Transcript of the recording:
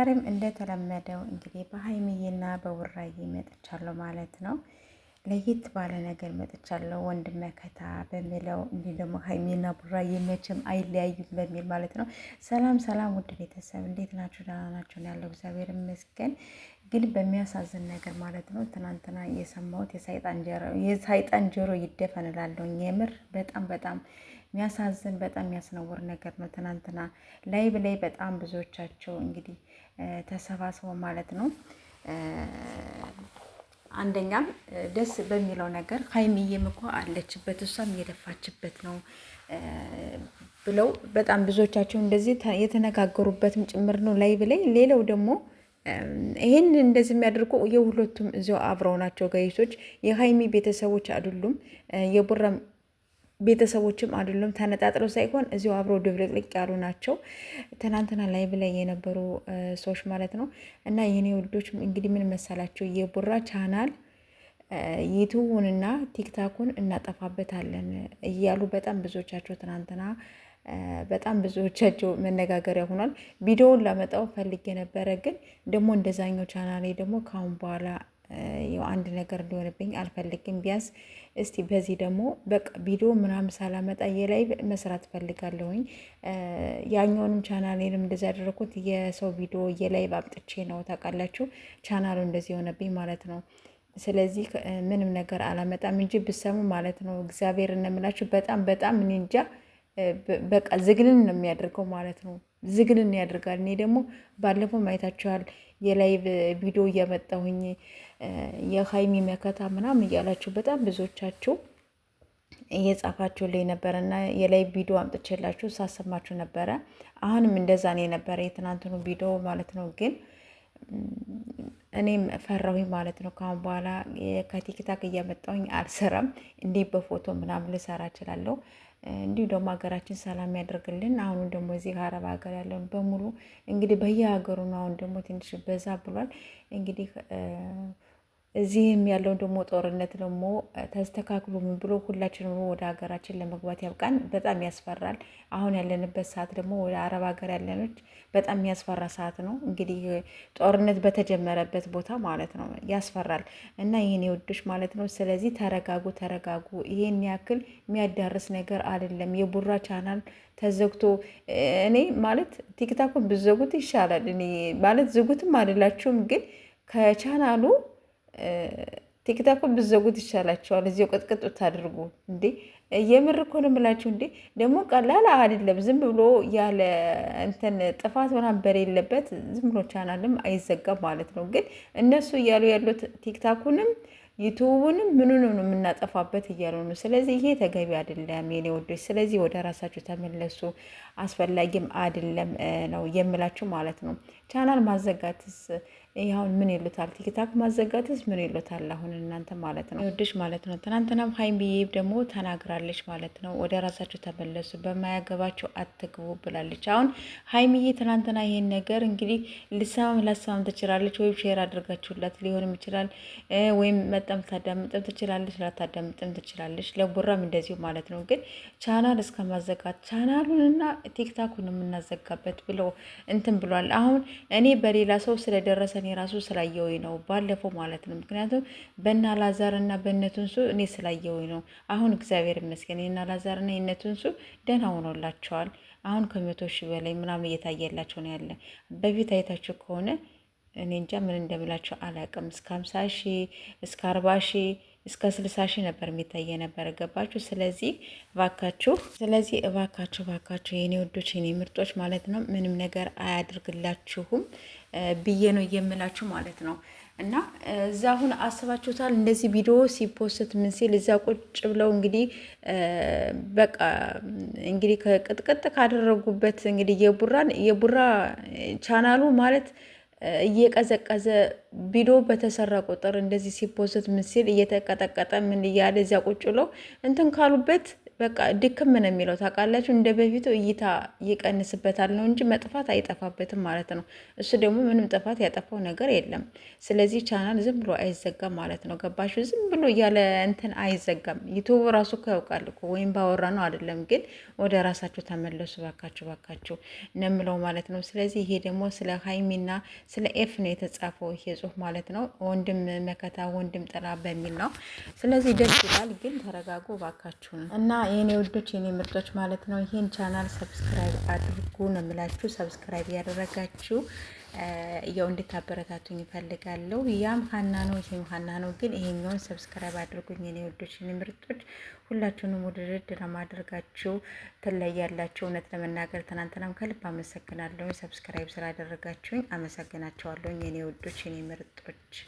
ዛሬም እንደተለመደው እንግዲህ በሀይሚዬና በቡራዬ መጥቻለሁ ማለት ነው። ለየት ባለ ነገር መጥቻለሁ። ወንድም መከታ በሚለው እንዲህ ደግሞ ሀይሚና ቡራዬ መቼም አይለያዩም በሚል ማለት ነው። ሰላም ሰላም፣ ውድ ቤተሰብ እንዴት ናችሁ? ደህና ናችሁ? ያለው እግዚአብሔር ይመስገን። ግን በሚያሳዝን ነገር ማለት ነው ትናንትና የሰማሁት የሰይጣን ጆሮ ይደፈን እላለሁ። የምር በጣም የሚያሳዝን በጣም የሚያስነውር ነገር ነው። ትናንትና ላይቭ ላይ በጣም ብዙዎቻቸው እንግዲህ ተሰባስበው ማለት ነው አንደኛም ደስ በሚለው ነገር ሀይሚዬም እኮ አለችበት እሷም የለፋችበት ነው ብለው በጣም ብዙዎቻቸው እንደዚህ የተነጋገሩበትም ጭምር ነው ላይቭ ላይ። ሌላው ደግሞ ይህን እንደዚህ የሚያደርጉ የሁለቱም እዚያው አብረው ናቸው ጋይሶች። የሀይሚ ቤተሰቦች አይደሉም፣ የቡራም ቤተሰቦችም አይደሉም። ተነጣጥለው ሳይሆን እዚሁ አብረው ድብልቅልቅ ያሉ ናቸው። ትናንትና ላይቭ ላይ የነበሩ ሰዎች ማለት ነው። እና የኔ ውዶች እንግዲህ ምን መሰላቸው፣ የቡራ ቻናል ዩቱቡንና ቲክታኩን እናጠፋበታለን እያሉ በጣም ብዙዎቻቸው ትናንትና በጣም ብዙዎቻቸው መነጋገሪያ ሆኗል። ቪዲዮውን ላመጣው ፈልጌ ነበረ፣ ግን ደግሞ እንደዛኛው ቻናሌ ደግሞ ካሁን በኋላ አንድ ነገር እንዲሆንብኝ አልፈልግም። ቢያንስ እስቲ በዚህ ደግሞ በቃ ቪዲዮ ምናምን ሳላመጣ የላይቭ መስራት ፈልጋለሁኝ። ያኛውንም ቻናሌንም እንደዚህ ያደረኩት የሰው ቪዲዮ የላይቭ አምጥቼ ነው። ታውቃላችሁ ቻናሉ እንደዚህ የሆነብኝ ማለት ነው። ስለዚህ ምንም ነገር አላመጣም እንጂ ብሰሙ ማለት ነው እግዚአብሔር እነምላችሁ በጣም እኔ እንጃ በቃ ዝግንን ነው የሚያደርገው ማለት ነው። ዝግንን ያደርጋል። እኔ ደግሞ ባለፈው ማየታችኋል የላይቭ ቪዲዮ እያመጣሁኝ የሀይሚ መከታ ምናምን እያላችሁ በጣም ብዙዎቻችሁ እየጻፋችሁ ላይ ነበረ እና የላይቭ ቪዲዮ አምጥቼላችሁ ሳሰማችሁ ነበረ። አሁንም እንደዛ ነው የነበረ የትናንትኑ ቪዲዮ ማለት ነው። ግን እኔም ፈራሁኝ ማለት ነው። ካሁን በኋላ ከቲክታክ እያመጣሁኝ አልሰራም። እንዲህ በፎቶ ምናምን ልሰራ እችላለሁ። እንዲሁ ደግሞ ሀገራችን ሰላም ያደርግልን። አሁን ደግሞ እዚህ አረብ ሀገር ያለውን በሙሉ እንግዲህ በየሀገሩ ነው። አሁን ደግሞ ትንሽ በዛ ብሏል እንግዲህ እዚህም ያለውን ደግሞ ጦርነት ደግሞ ተስተካክሎ ምን ብሎ ሁላችንም ወደ ሀገራችን ለመግባት ያብቃን። በጣም ያስፈራል። አሁን ያለንበት ሰዓት ደግሞ ወደ አረብ ሀገር ያለኖች በጣም የሚያስፈራ ሰዓት ነው። እንግዲህ ጦርነት በተጀመረበት ቦታ ማለት ነው ያስፈራል። እና ይህን የውዶች ማለት ነው። ስለዚህ ተረጋጉ። ይሄን ያክል የሚያዳርስ ነገር አይደለም። የቡራ ቻናል ተዘግቶ እኔ ማለት ቲክታኩን ብዘጉት ይሻላል። እኔ ማለት ዝጉትም አይደላችሁም፣ ግን ከቻናሉ ቲክታኩን ብዘጉት ይሻላቸዋል። እዚው ቅጥቅጥ ታድርጉ እንዴ! የምር እኮ ነው የምላችሁ። እንዴ ደግሞ ቀላል አይደለም። ዝም ብሎ ያለ እንትን ጥፋት ምናምን በሌለበት ዝም ብሎ ቻናልም አይዘጋም ማለት ነው። ግን እነሱ እያሉ ያሉት ቲክታኩንም ዩቱቡንም ምኑንም ነው የምናጠፋበት እያሉ ነው። ስለዚህ ይሄ ተገቢ አይደለም የኔ ወዶች። ስለዚህ ወደ ራሳችሁ ተመለሱ። አስፈላጊም አይደለም ነው የምላችሁ ማለት ነው። ቻናል ማዘጋትስ ይሁን ምን ይሉታል? ቲክታክ ማዘጋትስ ምን ይሉታል? አሁን እናንተ ማለት ነው ወዶች ማለት ነው። ትናንትናም ሀይሚዬ ደግሞ ተናግራለች ማለት ነው። ወደ ራሳችሁ ተመለሱ፣ በማያገባችሁ አትግቡ ብላለች። አሁን ሀይሚዬ ትናንትና ይሄን ነገር እንግዲህ ላሰማም ትችላለች፣ ወይም ሼር አድርጋችሁላት ሊሆንም ይችላል፣ ወይም መጣም ታዳምጥም ትችላለች፣ ላታዳምጥም ትችላለች። ለቡራም እንደዚሁ ማለት ነው። ግን ቻናል እስከ ማዘጋት ቻናሉንና ቲክታኩን የምናዘጋበት ብለው እንትን ብሏል። አሁን እኔ በሌላ ሰው ስለደረሰ የራሱ ስላየውኝ ነው ባለፈው ማለት ነው። ምክንያቱም በእነ አላዛር እና በእነ ትንሱ እኔ ስላየውኝ ነው። አሁን እግዚአብሔር ይመስገን የእነ አላዛር እና የእነ ትንሱ ደህና ሆኖላቸዋል። አሁን ከ100,000 በላይ ምናምን እየታየላቸው ነው ያለ። በፊት አይታችሁ ከሆነ እኔ እንጃ ምን እንደምላቸው አላውቅም። እስከ 50,000 እስከ 40,000 እስከ 60,000 ነበር የሚታየ ነበር። ገባችሁ? ስለዚህ እባካችሁ የኔ ወዶች የኔ ምርጦች ማለት ነው ምንም ነገር አያድርግላችሁም ብዬ ነው የምላችሁ ማለት ነው። እና እዛ አሁን አስባችሁታል? እንደዚህ ቪዲዮ ሲፖስት ምን ሲል እዛ ቁጭ ብለው እንግዲህ በቃ እንግዲህ ከቅጥቅጥ ካደረጉበት እንግዲህ የቡራ ቻናሉ ማለት እየቀዘቀዘ ቪዲዮ በተሰራ ቁጥር እንደዚህ ሲፖስት ምን ሲል እየተቀጠቀጠ ምን እያለ እዚያ ቁጭ ብለው እንትን ካሉበት በቃ ድክም ነው የሚለው ታውቃላችሁ። እንደ በፊቱ እይታ ይቀንስበታል ነው እንጂ መጥፋት አይጠፋበትም ማለት ነው። እሱ ደግሞ ምንም ጥፋት ያጠፋው ነገር የለም። ስለዚህ ቻናል ዝም ብሎ አይዘጋም ማለት ነው። ገባችሁ? ዝም ብሎ እያለ እንትን አይዘጋም። ዩቱብ ራሱ እኮ ያውቃል እኮ ወይም ባወራ ነው አይደለም። ግን ወደ ራሳችሁ ተመለሱ ባካችሁ፣ ባካችሁ ነው የምለው ማለት ነው። ስለዚህ ይሄ ደግሞ ስለ ሀይሚና ስለ ኤፍ ነው የተጻፈው ይሄ ጽሁፍ ማለት ነው። ወንድም መከታ ወንድም ጥላ በሚል ነው። ስለዚህ ደስ ይላል። ግን ተረጋጉ ባካችሁ ነው እና የኔ ውዶች የኔ ምርጦች ማለት ነው። ይህን ቻናል ሰብስክራይብ አድርጉ ነው የምላችሁ። ሰብስክራይብ ያደረጋችሁ ያው እንድታበረታቱኝ ይፈልጋለሁ። ያም ሀና ነው ይሄም ሀና ነው፣ ግን ይሄኛውን ሰብስክራይብ አድርጉኝ የኔ ውዶች የኔ ምርጦች። ሁላችሁንም ውድድር ለማድረጋችሁ ትለያላችሁ። እውነት ለመናገር ትናንትናም ከልብ አመሰግናለሁ። ሰብስክራይብ ስላደረጋችሁኝ አመሰግናቸዋለሁ የኔ ውዶች የኔ ምርጦች።